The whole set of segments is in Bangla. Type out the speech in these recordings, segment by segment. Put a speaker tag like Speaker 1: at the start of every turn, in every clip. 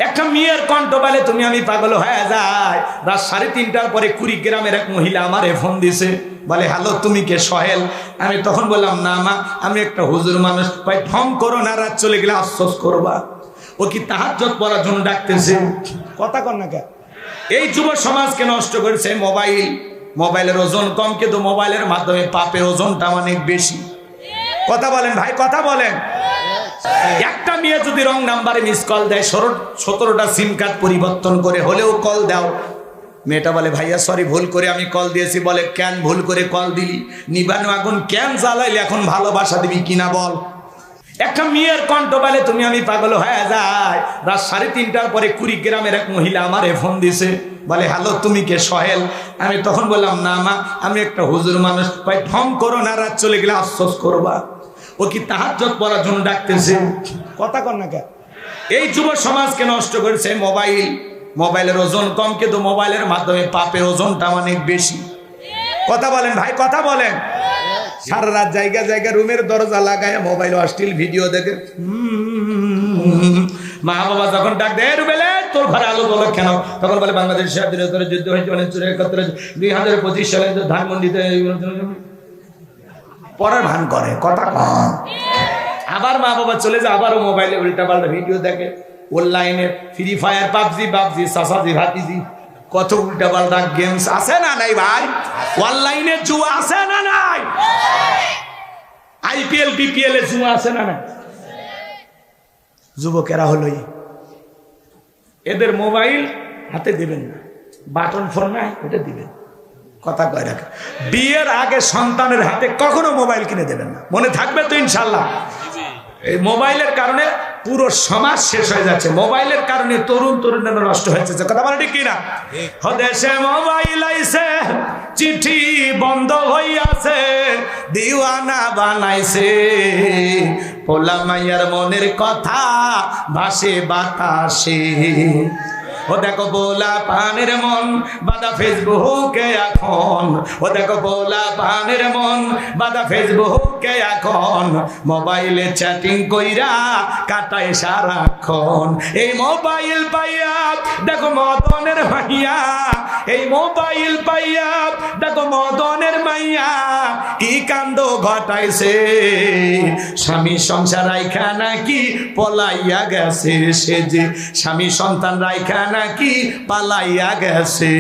Speaker 1: একটা মেয়ের কণ্ঠ বলে তুমি আমি পাগল হয়ে যাই। রাত 3:30টার পরে কুড়িগ্রামের এক মহিলা আমারে ফোন দিছে, বলে হ্যালো তুমি কে সোহেল? আমি তখন বললাম না মা, আমি একটা হুজুর মানুষ। ভাই ঢং করো না, রাত চলে গেলে আফসোস করবা। ও কি তাহাজ্জুদ পড়ার জন্য ডাকতেছে? কথা কর না কে? এই যুব সমাজকে নষ্ট করেছে মোবাইল। মোবাইলের ওজন কম, কিন্তু মোবাইলের মাধ্যমে পাপের ওজনটা অনেক বেশি। কথা বলেন ভাই, কথা বলেন। একটা মেয়ে যদি রং নাম্বারে মিস কল দেয়, 17টা সিম কার্ড পরিবর্তন করে হলেও কল দাও, মেয়েটা বলে ভাইয়া সরি ভুল করে আমি কল দিয়েছি। বলে কেন ভুল করে কল দিলি? নিবানো আগুন কেন জ্বালাইলে, এখন ভালোবাসা দিবি কিনা বল। একটা মেয়ের কণ্ঠ বলে তুমি আমি পাগল হয়ে যাই। রাত 3:30টার পরে কুড়িগ্রামের এক মহিলা আমারে ফোন দিছে, বলে হ্যালো তুমি কে সোহেল? আমি তখন বললাম না মা, আমি একটা হুজুর মানুষ। ভাই ঢং করো না, রাত চলে গেলে আফসোস করবা। ও কি তাহাজ্জুদ পড়ার জন্য ডাকতেছে? কথা কর না কে? এই যুব সমাজকে নষ্ট করেছে মোবাইল। মোবাইলের ওজন কম, কিন্তু মোবাইলের মাধ্যমে পাপের ওজনটা অনেক বেশি। কথা বলেন ভাই, কথা বলেন। সারা রাত জায়গা জায়গা রুমের দরজা লাগায় মোবাইল অশ্লীল ভিডিও দেখে। মা বাবা যখন ডাক দেয় রুবেলে তোর ঘরে আলো বলো কেন, তখন বলে বাংলাদেশ স্বাধীনতার যুদ্ধ হয়েছে 1971 সালে ধানমন্ডিতে পরের ভান করে। কথা কম। আবার মা বাবা চলে যায়, আবারও মোবাইলে উল্টা পাল্টা ভিডিও দেখে। অনলাইনে ফ্রি ফায়ার, পাবজি, সাসাজি, ভাতিজি, কত উল্টা পাল্টা গেমস আছে না নাই ভাই? অনলাইনে জুয়া আছে না নাই? IPL BPL এ জুয়া আছে না নাই? যুবকেরা হলো এদের মোবাইল হাতে দিবেন না, বাটন ফোন নাই ওটা দিবেন। কথা কয় রাখেন। বিয়ের আগে সন্তানের হাতে কখনো মোবাইল কিনে দেবেন না, মনে থাকবে তো ইনশাল্লাহ। এই মোবাইলের কারণে পুরো সমাজ শেষ হয়ে যাচ্ছে। মোবাইলের কারণে তরুণরা নষ্ট হয়ে যাচ্ছে। কথা বলে ঠিক কিনা? দেশে মোবাইল আইছে, চিঠি বন্ধ হইয়াছে, দিওয়ানা বানাইছে, পোলা মাইয়ার মনের কথা ভাসে বাতাসে। ও দেখো বোলা পানের মন বাদা ফেসবুকে এখন, ও দেখো বোলা পানের মন বাদা ফেসবুকে এখন, মোবাইলে চ্যাটিং কইরা কাটায় সারাক্ষণ। এই মোবাইল পাইয়া দেখো মদনের মাইয়া, এই মোবাইল পাইয়া দেখো মদনের মাইয়া কি কাণ্ড ঘটাইছে। স্বামী সংসার রাইখা নাকি পলাইয়া গেছে, সে যে স্বামী সন্তান রাইখা নাকি পালাইয়া গেছে।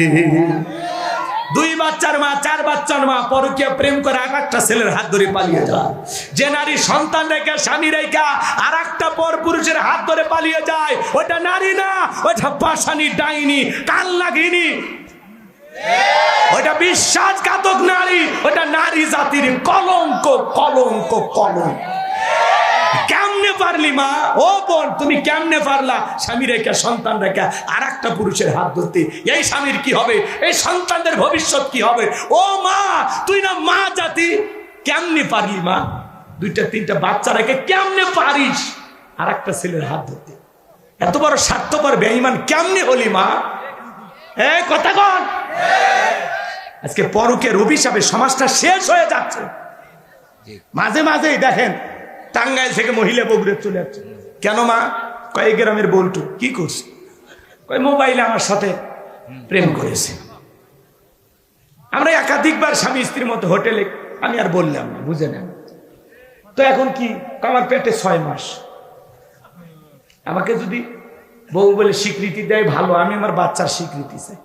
Speaker 1: 2 বাচ্চার মা, 4 বাচ্চার মা পরকীয়া প্রেম করে আরেকটা ছেলের হাত ধরে পালিয়ে যায়। যে নারী সন্তান রেখা, স্বামী রেখা আরেকটা পর পুরুষের হাত ধরে পালিয়ে যায়, ওটা নারী না, ওটা পাশানি, ডাইনি, কাল লাগিনি, ওটা বিশ্বাসঘাতক নারী, ওটা নারী জাতির কলঙ্ক, কলঙ্ক, কলঙ্ক। কেমনে পারলি মা? ও বোন তুমি কেমনে পারলা স্বামী রেখা, সন্তান রেখা আর একটা পুরুষের হাত ধরতে? এই স্বামীর কি হবে? এই সন্তানদের ভবিষ্যৎ কি হবে? ও মা, তুই না মা জাতি, কেমনে পারলি মা? 2-3টা বাচ্চা রেখে কেমনে পারিস আর একটা ছেলের হাত ধরতে? এত বড় স্বার্থপর বেঈমান কেমনে হলি মা? কথা কন। আজকে পরকের অভিশাপে সমাজটা শেষ হয়ে যাচ্ছে। মাঝে মাঝেই দেখেন টাঙ্গাইল থেকে মহিলা বগুড়ে চলে যাচ্ছে। কেন মা? কয়েক গ্রামের বল্টু কি করছে? কয় মোবাইলে আমার সাথে প্রেম করেছে। আমরা একাধিকবার স্বামী স্ত্রীর মতো হোটেলে, আমি আর বললাম না, বুঝে নেন তো। এখন কি আমার পেটে 6 মাস, আমাকে যদি বউ বলে স্বীকৃতি দেয় ভালো, আমি আমার বাচ্চার স্বীকৃতি চাই,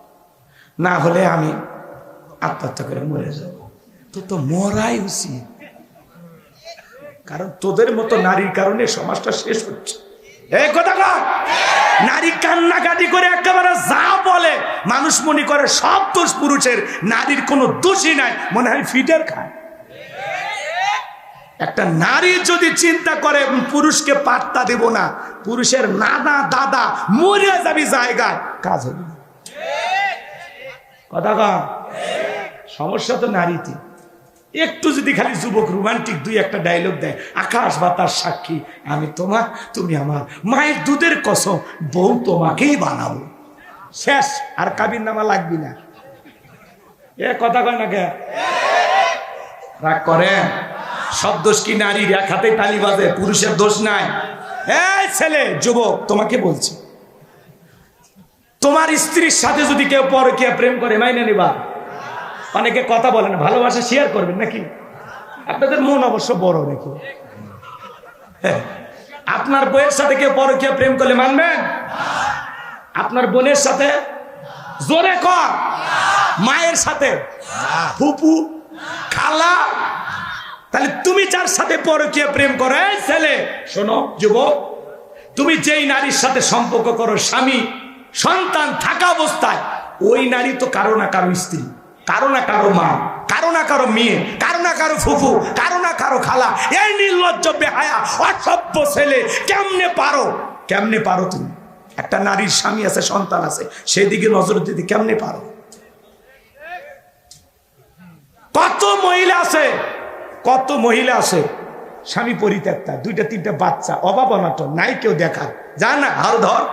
Speaker 1: না হলে আমি আত্মহত্যা করে মরে যাব। তো মরাই উচিত, কারণ তোদের মতো নারীর কারণে সমাজটা শেষ হচ্ছে। এই কথা কর। নারী কান্নাকাটি করে একেবারে যা বলে মানুষ মনে করে সব দোষ পুরুষের, নারীর কোনো দোষই নাই, মনে হয় ফিটের খায়। একটা নারী যদি চিন্তা করে পুরুষকে পাত্তা দেব না, পুরুষের নানা দাদা মরে যাবি জায়গায়, কাজ হবে না। কথা কর। সমস্যা তো নারীতে। একটু যদি খালি যুবক রোমান্টিক 2-1টা ডায়লগ দেয়, আকাশ বাতাস সাক্ষী, আমি তোমার, তুমি আমার, মায়ের দুধের কসম, বউ তোমাকেই বানাবো, শেষ। আর কাবির নামা লাগবি না। কথা কয় না কে? রাগ করে। সব দোষ কি নারীর? এক হাতে তালি বাজে, পুরুষের দোষ নাই। এই ছেলে, যুবক, তোমাকে বলছি, তোমার স্ত্রীর সাথে যদি কেউ পরকীয়া প্রেম করে মাইনে নিবা? অনেকে কথা বলেন ভালোবাসা শেয়ার করবেন নাকি? আপনাদের মন অবশ্য বড় নাকি? আপনার বউয়ের সাথে কেউ পরকীয়া প্রেম করলে মানবেন? আপনার বোনের সাথে? জোরে কর। মায়ের সাথে? ফুপু, খালা? তাহলে তুমি যার সাথে পরকীয়া প্রেম করো, এই ছেলে শোনো, যুবক, তুমি যেই নারীর সাথে সম্পর্ক করো, স্বামী সন্তান থাকা অবস্থায়, ওই নারী তো কারো না কারো স্ত্রী, কারো না কারো মা, কারো না কারো মেয়ে, কারো না কারো ফুফু, কারো না কারো খালা। এই নির্লজ্জ বেহায়া অসভ্য ছেলে, কেমনে পারো তুমি? একটা নারীর স্বামী আছে, সন্তান আছে, সেদিকে নজর দিতে কেমনে পারো? কত মহিলা আছে স্বামী পরিত্যক্তা, 2-3টা বাচ্চা, অভাব অনাটন নাই, কেউ দেখার, যা না হাল ধর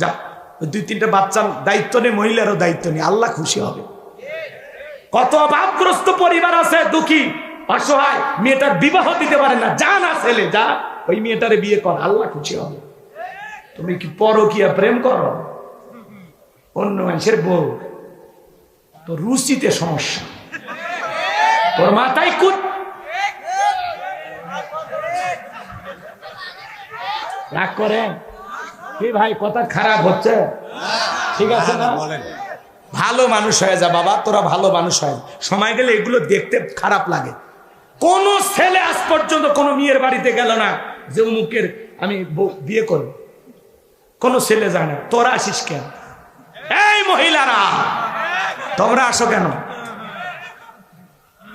Speaker 1: যা, 2-3টা বাচ্চার দায়িত্ব নেই, মহিলারও দায়িত্ব নেই, আল্লাহ খুশি হবে। কত অভাবগ্রস্ত পরিবার আছে, দুঃখী অসহায়, মেয়েটার বিবাহ দিতে পারে না, যা না ছেলে যা, ওই মেয়েটারে বিয়ে কর, আল্লাহ খুশি হবে। তুমি কি পরকীয়া প্রেম করো? অন্য মানুষের বউ, তোর রুচিতে সমস্যা, তোর মাথায় কুত। রাগ করেন কি ভাই? কথা খারাপ হচ্ছে, ঠিক আছে না? ভালো মানুষ হয়ে যা বাবা, তোরা ভালো মানুষ হয়। সময় গেলে এগুলো দেখতে খারাপ লাগে। কোন ছেলে আজ পর্যন্ত কোন মেয়ের বাড়িতে গেল না যে অমুকের আমি বিয়ে করব, কোন ছেলে যায় না। তোরা আসিস কেন? এই মহিলারা তোমরা আসো কেন?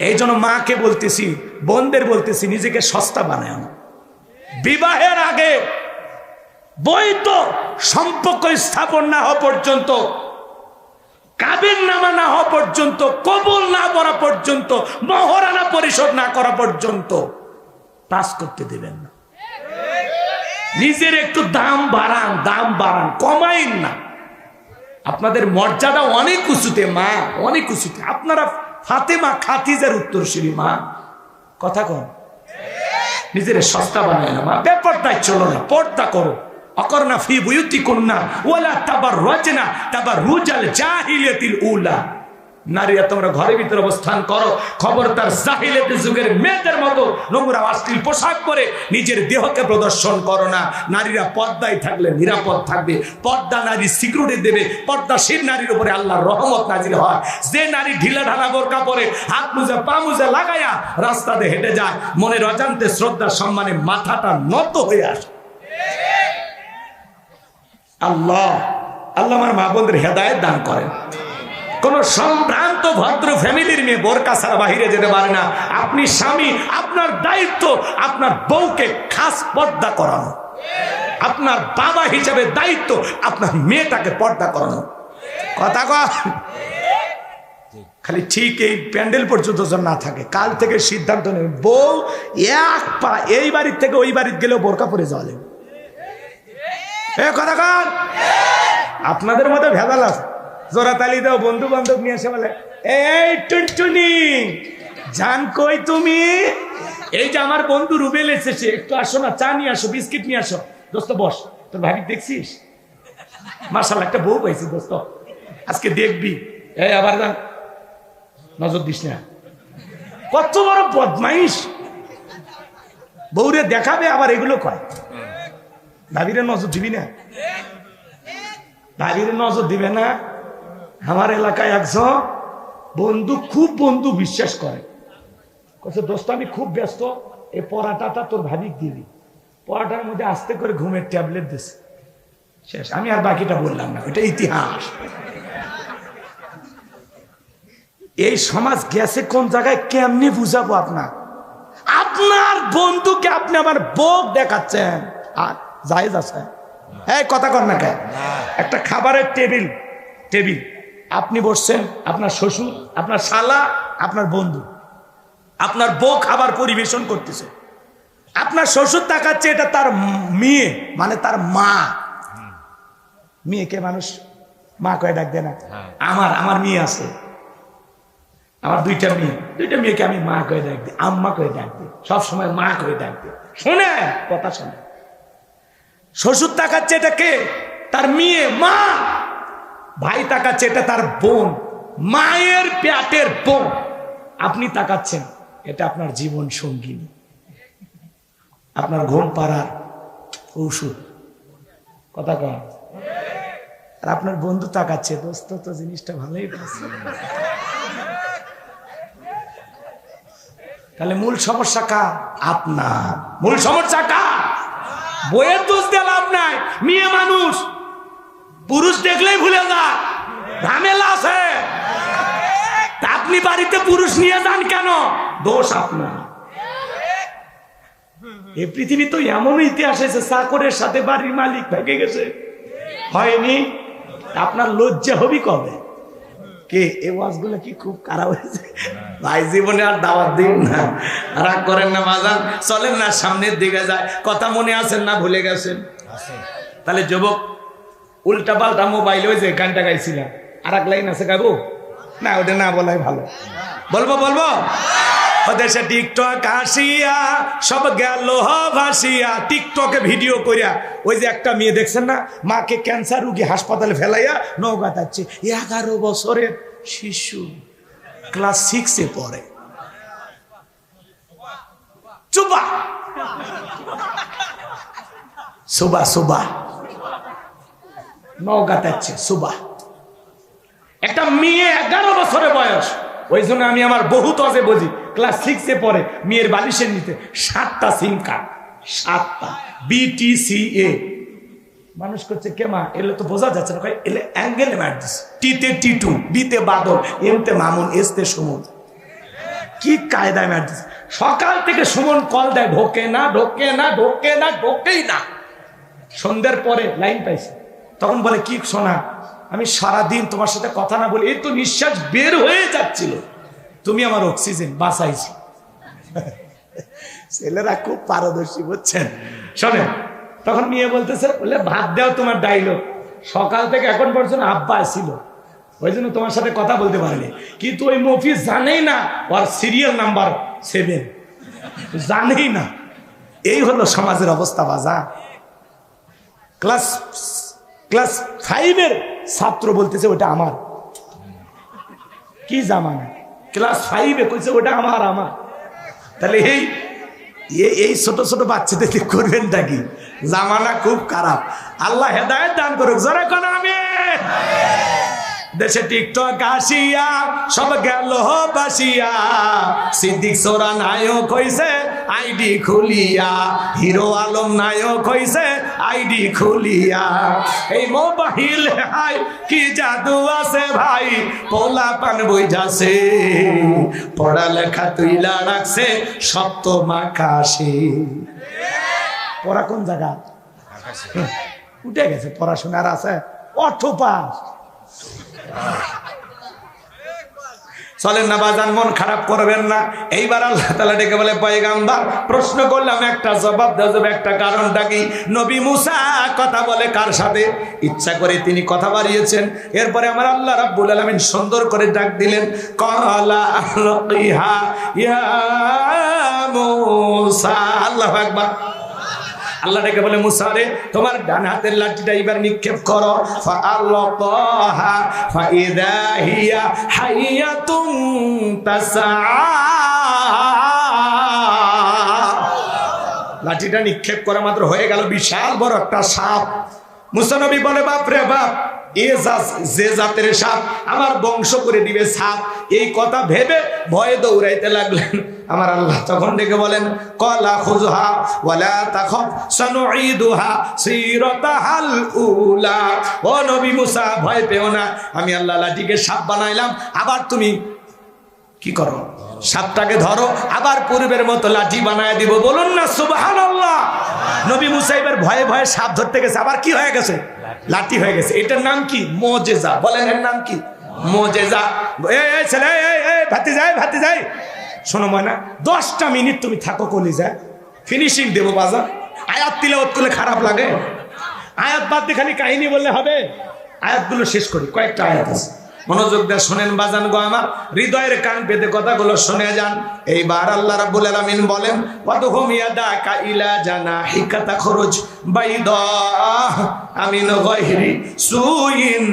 Speaker 1: এই জন্য মাকে বলতেছি, বোনদের বলতেছি, নিজেকে সস্তা বানায় না। বিবাহের আগে বৈধ সম্পর্ক স্থাপন না হওয়া পর্যন্ত, কাবিননামা না হওয়া পর্যন্ত, কবুল না করা পর্যন্ত, মহরানা পরিশোধ না করা পর্যন্ত পাস করতে দেবেন না। নিজের একটু দাম বাড়ান, কমাইন না। আপনাদের মর্যাদা অনেক উঁচুতে মা, অনেক উঁচুতে। আপনারা ফাতেমা খাদিজার উত্তরসূরি মা, কথা কন। নিজের সস্তা বানায় না মা, বেপরদায় চলো না, পর্দা করো। অকরনা ফি বুয়ুতিকুন্না ওয়ালা তাবাররাজনা তাবাররুজাল জাহিলিয়াতিল উলা। নারীরা তোমরা ঘরের ভিতরে অবস্থান করো, খবরদার জাহিলিয়াত যুগের মেয়েদের মতো নোংরা অশ্লীল পোশাক পরে নিজের দেহকে প্রদর্শন করো না। নারীরা পর্দায় থাকলে নিরাপদ থাকবে। পর্দা নারী সিকিউরিটি দেবে। পর্দাশীল নারীর উপরে আল্লাহর রহমত নাজিল হয়। যে নারী ঢিলা ঢালা বোরকা পরে হাত মুজে পা মুজে লাগায়া রাস্তাতে হেঁটে যায়, মনের অজান্তে শ্রদ্ধা সম্মানে মাথাটা নত হয়ে আসে। আল্লাহ আমার মা বোনদের হেদায়েত দান করেন। কোন সম্ভ্রান্ত ভদ্র ফ্যামিলির মেয়ে বোরকা ছাড়া বাহিরে যেতে পারে না। আপনি স্বামী, আপনার দায়িত্ব আপনার বউকে খাস পর্দা করানো। আপনার বাবা হিসেবে দায়িত্ব আপনার মেয়েটাকে পর্দা করানো। কথা কয় খালি ঠিক এই প্যান্ডেল পর্যন্ত যেন না থাকে। কাল থেকে সিদ্ধান্ত নেবে, বউ এক পা এই বাড়ির থেকে ওই বাড়িতে গেলেও বোরকা পরে যাওয়া লাগবে। কথা কন, আপনাদের মধ্যে ভেজাল আছে। জোরাতালি দাও, বন্ধু বান্ধব নিয়ে এসে বলে, এই টুনটুনি জান কই তুমি? এই যে আমার বন্ধু রুবেল এসেছে, একটু আসো না, চা নিয়ে আসো, বিস্কিট নিয়ে আসো। দোস্ত বস, তোর ভাবি দেখছিস? মাশাআল্লাহ একটা বউ পাইছি দোস্ত, আজকে দেখবি। এই আবার নজর দিস না, কত বড় বদমাইশ। বউরে দেখাবে আবার এগুলো কয়। ভাবিরে নজর দিবি না, ভাবিরে নজর দিবে না। আমার এলাকায় একজন বন্ধু, খুব বন্ধু, বিশ্বাস করে, দোস্ত আমি খুব ব্যস্ত, এই পরাটাটা তোর ভাবিক দিবি। পরাটার মধ্যে আস্তে করে ঘুমের ট্যাবলেট দিছে, শেষ। আমি আর বাকিটা বললাম না, এটা ইতিহাস। এই সমাজ গেছে কোন জায়গায়, কেমনি বুঝাবো আপনার বন্ধুকে আপনি আমার বউ দেখাচ্ছেন? আর জায়েজ আছে? এই কথা কর না কে? একটা খাবারের টেবিল, আপনি বসছেন, আপনার শ্বশুর, আপনার শালা, আপনার বন্ধু, আপনার বউ খাবার পরিবেশন করতেছে। আপনার শ্বশুর তাকাচ্ছে, এটা তার মেয়ে, মানে তার মা। মেয়েকে মানুষ মা কয়ে ডাক দেয় না? আমার মেয়ে আছে, আমার দুইটা মেয়েকে আমি মা কয়ে ডাক দিই, আম্মা কয়ে ডাক দিই, সবসময় মা কয়ে ডাক দিই। শোনে কথা, শোনে। শ্বশুর তাকাচ্ছে, এটা কে? তার মেয়ে, মা। ভাই তাকাচ্ছে, এটা তার বোন, মায়ের পেটের বোন। আপনি তাকাচ্ছেন, এটা আপনার জীবন সঙ্গিনী, আপনার ঘুম পাড়ার ঔষধ। কথা কয়। আর আপনার বন্ধু তাকাচ্ছে, দোস্ত তো জিনিসটা ভালোই পাচ্ছে। তাহলে মূল সমস্যা কার? আপনার। মূল সমস্যা কার? বইয়ের দোষ দিয়ে লাভ নাই। মেয়ে মানুষ, পুরুষ দেখলেই ভুলে যায়, ঝামেলা আছে। আপনি বাড়িতে পুরুষ নিয়ে যান কেন? দোষ আপনার। এই পৃথিবী তো এমন ইতিহাস আছে, চাকরের সাথে বাড়ির মালিক ভেঙে গেছে, হয়নি? আপনার লজ্জা হবি কবে? কে এই ওয়াজগুলো কি খুব খারাপ হয়েছে ভাই? জীবনে আর দাওয়াত দিন না, রাগ করেন না বাজান, চলেন না সামনের দিকে যায়। কথা মনে আছেন না ভুলে গেছেন? তাহলে যুবক, উল্টা পাল্টা মোবাইল, ওই যে গানটা গাইছিলাম, আর এক লাইন আছে, গাইবো না? ওটা না বলাই ভালো। বলবো বলবো দেশে টিকটক আসিয়া সব গেল ভাসিয়া, টিকটকে ভিডিও করিয়া। ওই যে একটা মেয়ে দেখছেন না, মাকে ক্যান্সার রোগী হাসপাতালে ফেলাইয়া নৌকা যাচ্ছে, 11 বছরের শিশু, ক্লাস 6-এ পড়ে। চুবা সুবা সুবা নৌকা যাচ্ছে, সুবা। একটা মেয়ে 11 বছরের বয়স। ওই জন্য আমি আমার বহুত অজে বুঝি, ক্লাস 6-এ পড়ে, মেয়ের বালিশের নিতে 7টা সিম কার্ড, 7টা BTCA মানুষ করছে। কেমা এলে তো বোঝা যাচ্ছে না, এলে অ্যাঙ্গেলে মার দিচ্ছে। টিতে টিটু, বিতে বাদল, এমতে মামুন, এসতে সুমন। কি কায়দায় মার দিচ্ছে। সকাল থেকে সুমন কল দেয়, ঢোকে না ঢোকে না ঢোকে না ঢোকেই না। সন্ধ্যার পরে লাইন পাইছে, তখন বলে, কি শোনা, আমি সারাদিন তোমার সাথে কথা না বলি, এই তো নিঃশ্বাস বের হয়ে যাচ্ছিল, তুমি আমার অক্সিজেন বাঁচাইছি। ছেলেরা খুব পারদর্শী, বুঝছেন? শোনেন, তখন মেয়ে বলতেছে, বলে ভাত দাও তোমার ডাইলগ, সকাল থেকে এখন পর্যন্ত আব্বা ছিল, ওই জন্য তোমার সাথে কথা বলতে পারিনি। কিন্তু ওই মফিজ জানেই না ওর সিরিয়াল নাম্বার 7, জানেই না। এই হলো সমাজের অবস্থা বাজা। ক্লাস 5-এর ছাত্র বলতেছে ওটা আমার। কি জামানা, ক্লাস 5-এ কইছে ওটা আমার। তাহলে এই ছোট ছোট বাচ্চাদের করবেনটা কি? জামানা খুব খারাপ। আল্লাহ হেদায়েত দান করুক, জোরে কোন আমিন। দেশে টিকটক আসিয়া সব গেল বাসিয়া, সিদ্দিক সোরা নায়ক হইছে আইডি খুলিয়া, হিরো আলম নায়ক হইছে আইডি খুলিয়া। এই মোবাইল হাই কি জাদু আছে ভাই, পোলা পান বইজাছে, পড়ালেখা তুইলা রাখছে সপ্তম আকাশে। পড়া কোন জায়গা উঠে গেছে, পড়াশোনার আছে অর্থ পাস। চলেন না বাজান, মন খারাপ করবেন না। এইবার আল্লাহ তাআলা ডেকে বলে, পয়গাম্বর প্রশ্ন করলাম, একটা জবাব দাও, একটা কারণটা কি? নবী মুসা কথা বলে কার সাথে? ইচ্ছা করে তিনি কথা বাড়িয়েছেন। এরপরে আমার আল্লাহ রাব্বুল আলামিন সুন্দর করে ডাক দিলেন, ক্বালা আলকিহা ইয়া মুসা। আল্লাহু আকবার। আল্লাহ ডেকে বলে, মুসা রে, তোমার ডান হাতের লাঠিটা এবার নিক্ষেপ করো। ফাআলকাহা ফাইযা হিয়া হাইয়াতুন তাসআ। লাঠিটা নিক্ষেপ করা মাত্র হয়ে গেল বিশাল বড় একটা সাপ। মুসা নবী বলে, বাপ রে বাপ, যে জাতের সাপ আমার বংশ করে দিবে সাপ। এই কথা ভেবে ভয়ে দৌড়াইতে লাগলেন। আমার আল্লাহ তখন ডেকে বলেন, ক্বালা খুযহা ওয়ালা তাখাফ সানুঈদুহা সিরাতাহাল উলা। ও নবী মুসা, ভয় পেও না, আমি আল্লাহ লাঠিকে সাপ বানাইলাম, আবার তুমি কি করো, সাপটাকে ধরো, আবার পূর্বের মতো লাঠি বানায় দিব। বলুন না সুবহানাল্লাহ। নবী মুসা এবার ভয়ে ভয়ে সাপ ধরতে গেছে, আবার কি হয়ে গেছে? লাঠি হয়ে গেছে। এটার নাম কি? মুজিজা। বলেন এর নাম কি? মুজিজা। এই ছেলে, এই ভাতি যাই, শোনো ময়না, 10টা মিনিট তুমি থাকো কলিজায়, ফিনিশিং দেবো বাজার। আয়াত তিলাওয়াত করলে খারাপ লাগে? আয়াত বাদ দিয়ে খালি কাহিনী বললে হবে? আয়াতগুলো শেষ করি, কয়েকটা আয়াত আছে। মনোযোগ দিয়ে শোনেন বাজান গো আমার, হৃদয়ের কান পেতে কথাগুলো শুনে যান। এইবার আল্লাহ রাব্বুল আলামিন বলেন ওয়াদহুম ইয়াদাকা ইলা জানাহিকা তাখরুজ বাইদা আমিন গায়রি সুইন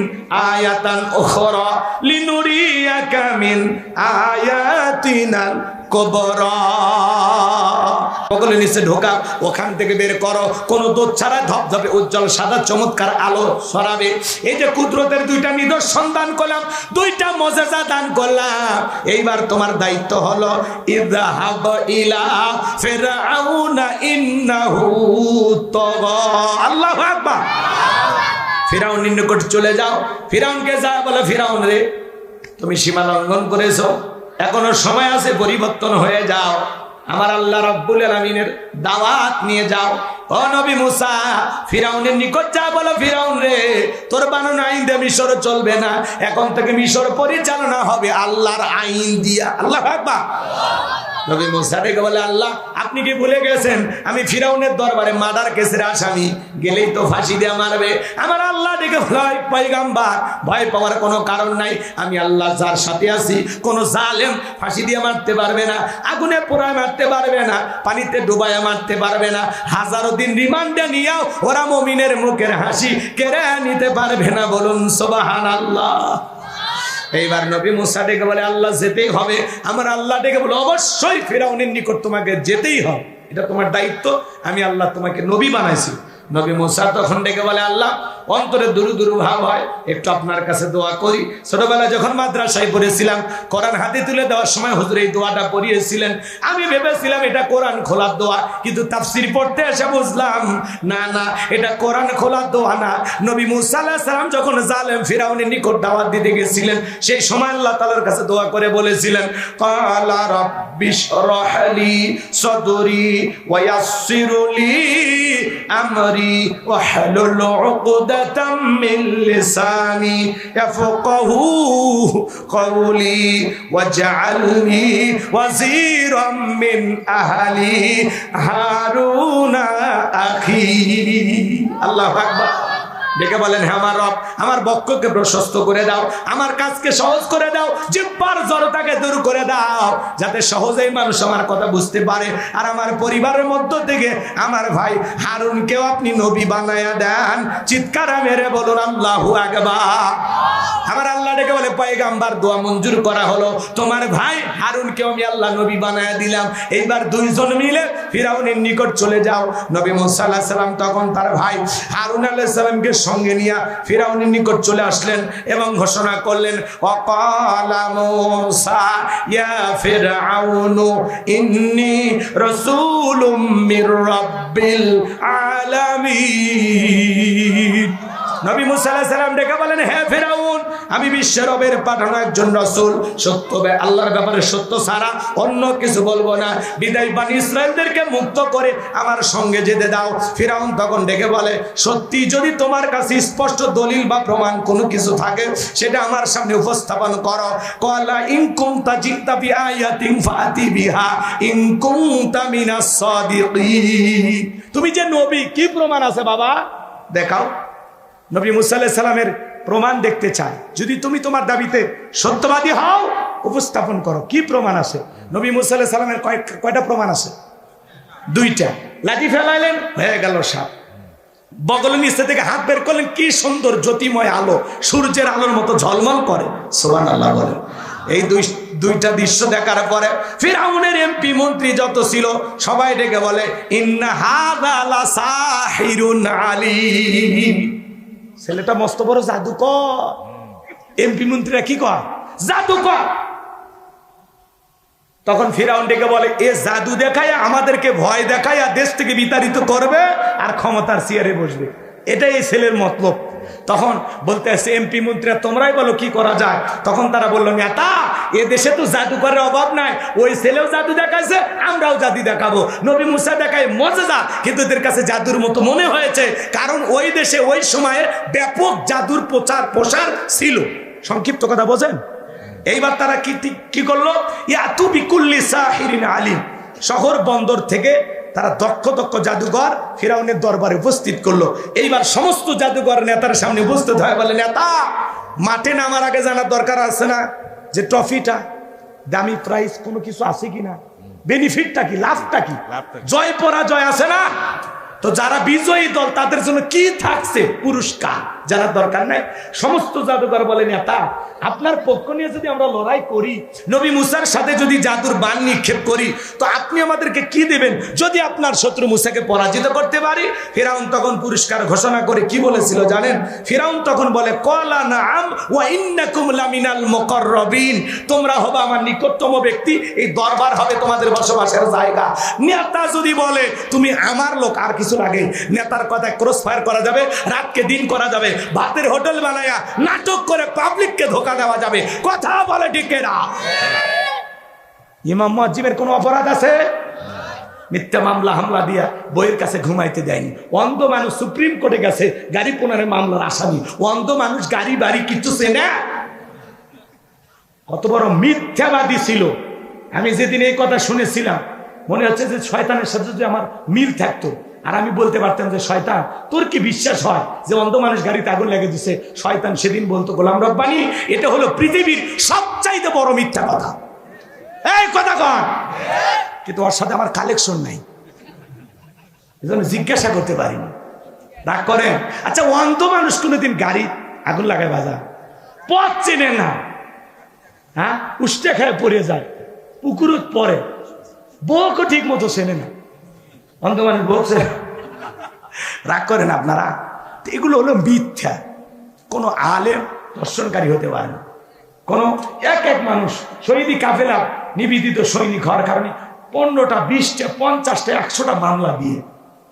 Speaker 1: আয়াতান উখরা লিনুরিয়াকা মিন আয়াতিনাল কুবরা। বগলের নিচে ঢোকা, ওখান থেকে বের করো, কোন দুধ ছাড়া ধপধপে উজ্জ্বল সাদা চমৎকার আলো ছড়াবে। এই যে কুদরতের দুইটা নিদর্শন দান করলাম, দুইটা মুজিজা দান করলাম, এইবার তোমার দায়িত্ব হলো ইযহাব ইলা ফিরআউনা ইন্নাহু তাগা। আল্লাহু আকবার। ফিরআউনের নিকট চলে যাও, ফিরআউনকে যা বলে, ফিরআউন রে তুমি সীমা লঙ্ঘন করেছো, এখনো সময় আছে, পরিবর্তন হয়ে যাও, আমার আল্লাহ রাব্বুল আলামিনের দাওয়াত নিয়ে যাও। ও নবী মুসা, ফিরআউনের নিকট যা বলো, ফিরআউন রে তোর বানানো আইন দিয়ে মিশর চলবে না, এখন থেকে মিশর পরিচালনা হবে আল্লাহর আইন দিয়া। আল্লাহু আকবার। নবী মুসা ডেকে বলে আল্লাহ আপনি কি ভুলে গেছেন আমি ফিরআউনের দরবারে মার্ডার কেসের আসামি, গেলেই তো ফাঁসি দিয়ে মারবে। আমার আল্লাহ ডেকে বলে পয়গম্বর ভয় পাওয়ার কোনো কারণ নাই, আমি আল্লাহ যার সাথে আছি, কোনো জালেম ফাঁসি দিয়ে মারতে পারবে না, আগুনে পোড়ায় মারতে পারবে না, পানিতে ডুবায় মারতে পারবে না, হাজারো দিন রিমান্ডে নিয়েও ওরা মুমিনের মুখের হাসি কেড়ে নিতে পারবে না। বলুন সুবহানাল্লাহ। এইবার নবী মুসা ডেকে বলে আল্লাহ যেতেই হবে। আমার আল্লাহ ডেকে বলে অবশ্যই ফিরআউনের নিকট তোমাকে যেতেই হবে, এটা তোমার দায়িত্ব, আমি আল্লাহ তোমাকে নবী বানাইছি। নবী মুসা তখন ডেকে বলে আল্লাহ অন্তরে দুরু দুরু ভাব হয়, একটু আপনার কাছে দোয়া করি। ছোটবেলায় যখন মাদ্রাসায় পড়েছিলাম, কোরআন হাতে তুলে দেওয়ার সময় হুজুর এই দোয়াটা পড়িয়েছিলেন, আমি ভেবেছিলাম এটা কোরআন খোলার দোয়া, কিন্তু তাফসীর পড়তে এসে বুঝলাম না না, এটা কোরআন খোলার দোয়া না। নবী মুসা আলাইহিস সালাম যখন জালেম ফিরআউনের নিকট দাওয়াত দিতে গেছিলেন, সেই সময় আল্লাহ তাআলার কাছে দোয়া করে বলেছিলেন ক্বালা রাব্বিশরাহ লি সাদরি ওয়া ইয়াসসির লি আমরি ওয়াহলুল উকদাতাম মিন লিসানি ইয়াফকাহু কওলি ওয়াজআলনি ওয়াজিরাম মিন আহলি হারুনা আখি। আল্লাহু আকবার। ডেকে বলেন হ্যাঁ আমার রব, আমার বক্ষকে প্রশস্ত করে দাও, আমার কাজকে সহজ করে দাও, জিহ্বার জড়তাকে দূর করে দাও, যাতে সহজেই মানুষ আমার কথা বুঝতে পারে, আর আমার পরিবারের মধ্য থেকে আমার ভাই হারুনকেও আপনি নবী বানায়া দেন। চিৎকার মেরে বলুন আল্লাহু আকবার। আমার আল্লাহ ডেকে বলে পয়গম্বর দোয়া মঞ্জুর করা হলো, তোমার ভাই হারুনকেও আমি আল্লাহ নবী বানায়া দিলাম। এইবার দুইজন মিলে ফিরআউনের নিকট চলে যাও। নবী মুসা আলাইহিস সালাম তখন তার ভাই হারুন আলাইহিস সালামকে সঙ্গে নিয়ে ফিরআউনের নিকট চলে আসলেন এবং ঘোষণা করলেন ওয়াকালা মুসা ইয়া ফিরআউনু ইন্নী রাসূলুম মির রাব্বিল আলামিন। নবী মুসা আলাইহিস সালাম ডেকে বলেন হে ফিরআউন, আমি বিশ্বের রবের পাঠানো একজন রাসূল, সত্য আল্লাহর ব্যাপারে সত্য ছাড়া অন্য কিছু বলবো না, বিদায় বনি ইসরাইলদেরকে মুক্ত করে আমার সঙ্গে যেতে দাও। ফিরআউন তখন ডেকে বলে সত্যি যদি তোমার কাছে স্পষ্ট দলিল বা প্রমাণ কোনো কিছু থাকে সেটা আমার সামনে উপস্থাপন করো। ক্বালা ইন কুনতা জিতা বিআয়াতিন ফাতি বিহা ইন কুনতা মিনাস সাদিকিন। তুমি যে নবী, কি প্রমাণ আছে বাবা দেখাও। নবী মুসা আলাইহিস সালামের প্রমাণ দেখতে চায়, যদি তুমি তোমার দাবিতে সত্যবাদী হও উপস্থাপন করো, কি প্রমাণ আছে। নবী মুসা আলাইহিস সালামের কয়টা প্রমাণ আছে? দুইটা। লাঠি ফেলাইলেন, হয়ে গেল সাপ। বগলের নিচে থেকে হাত বের করলেন, কি সুন্দর জ্যোতিময় আলো, সূর্যের আলোর মতো ঝলমল করে। সুবহানাল্লাহ বলেন। এই দুইটা দৃশ্য দেখার পরে ফিরআউনের এমপি মন্ত্রী যত ছিল সবাই ডেকে বলে ইন্না হাযা লাসাহিরুন আলীম। ছেলেটা মস্ত বড় জাদুকর। এমপি মন্ত্রীরা কি কয়? জাদুকর। তখন ফিরআউন ডেকে বলে এ জাদু দেখায় আমাদেরকে ভয় দেখায় দেশ থেকে বিতাড়িত করবে আর ক্ষমতার চেয়ারে বসবে, এটাই এই ছেলের মতলব। তখন বলতে আসছে এমপি মন্ত্রীরা তোমরাই বলো কি করা যায়। তখন তারা বললো নেতা, এ দেশে তো জাদুকরের অভাব নাই, ওই ছেলেও জাদু দেখাইছে, আমরাও জাদু দেখাবো। নবী মুসা দেখায় মজেজা, কিন্তু এদের কাছে জাদুর মতো মনে হয়েছে, কারণ ওই দেশে ওই সময়ে ব্যাপক জাদুর প্রসার ছিল। সংক্ষিপ্ত কথা বোঝেন। এইবার তারা কি করলো? ইয়াতু বিকুল্লি সাহিরিন আলিম। শহর বন্দর থেকে তারা দক্ষ জাদুঘর ফিরআউনের দরবারে উপস্থিত করলো। এইবার সমস্ত জাদুঘর নেতার সামনে উপস্থিত হয়, বলে নেতা মাঠে নামার আগে জানার দরকার আছে না যে ট্রফিটা দামি প্রাইস কোনো কিছু আছে কিনা, বেনিফিটটা কি, লাভটা কি, জয় পরাজয় আছে না। তো যারা বিজয়ী দল তাদের জন্য কি থাকছে পুরস্কার জানার দরকার নাই। সমস্ত জাদুঘর বলেন নেতা আপনার পক্ষ নিয়ে যদি আমরা লড়াই করি, নবী মুসার সাথে যদি জাদুর বান নিক্ষেপ করি, তো আপনি আমাদেরকে কি দেবেন? যদি আপনার শত্রু মুসাকে পরাজিত করতে পারি। ফিরাউন তখন পুরস্কার ঘোষণা করে কি বলেছিল জানেন? ফিরাউন তখন বলে ক্বালা নাআম ওয়া ইন্নাকুম লামিনাল মুকাররাবিন, তোমরা হবে আমার নিকটতম ব্যক্তি, এই দরবার হবে তোমাদের বসবাসের জায়গা। নেতা যদি বলে তুমি আমার লোক, আর কিছু লাগে, নেতার কথায় ক্রস ফায়ার করা যাবে, রাতকে দিন করা যাবে, ভাতের হোটেল বানায়া নাটক করে পাবলিককে ধোকা দেওয়া যাবে। কথা বলে ঠিক না? ইমাম মুয়াজ্জিমের কোনো অপরাধ আছে? মিথ্যা মামলা হামলা দিয়া বইয়ের কাছে ঘুমাইতে দেয়নি। অন্ধ মানুষ সুপ্রিম কোর্টে গেছে গাড়ি পুনরের মামলার আসামি। অন্ধ মানুষ গাড়ি বাড়ি কিছু চেনে? কত বড় মিথ্যাবাদী ছিল। আমি যেদিন এই কথা শুনেছিলাম মনে হচ্ছে যে শয়তানের সাথে যদি আমার মিল থাকতো, আর আমি বলতে পারতাম যে শয়তান তোর কি বিশ্বাস হয় যে অন্ধ মানুষ গাড়িতে আগুন লেগে দিছে? শয়তান সেদিন বলতো গোলাম রব্বানি এটা হলো পৃথিবীর সবচাইতে বড় মিথ্যা কথা। এই কথা কন, কিন্তু ওর সাথে আমার কালেকশন নাই, এজন্য জিজ্ঞাসা করতে পারিনি। রাগ করেন? আচ্ছা অন্ধ মানুষ কোনোদিন গাড়ি আগুন লাগায় বাজা পথ চেনে না, হ্যাঁ উষ্টে খায় পড়ে যায়, পুকুরত পড়ে, বউকে ঠিক মতো চেনে না, অন্ধ মানুষ বলছে। রাগ করেন আপনারা? এগুলো হলো মিথ্যা। কোনো আলেম দর্শনকারী হতে পারে না। কোন এক মানুষ শহীদি কাফেলা নিবেদিত সৈনিক হওয়ার কারণে 15টা 20টা 50টা 100টা মামলা দিয়ে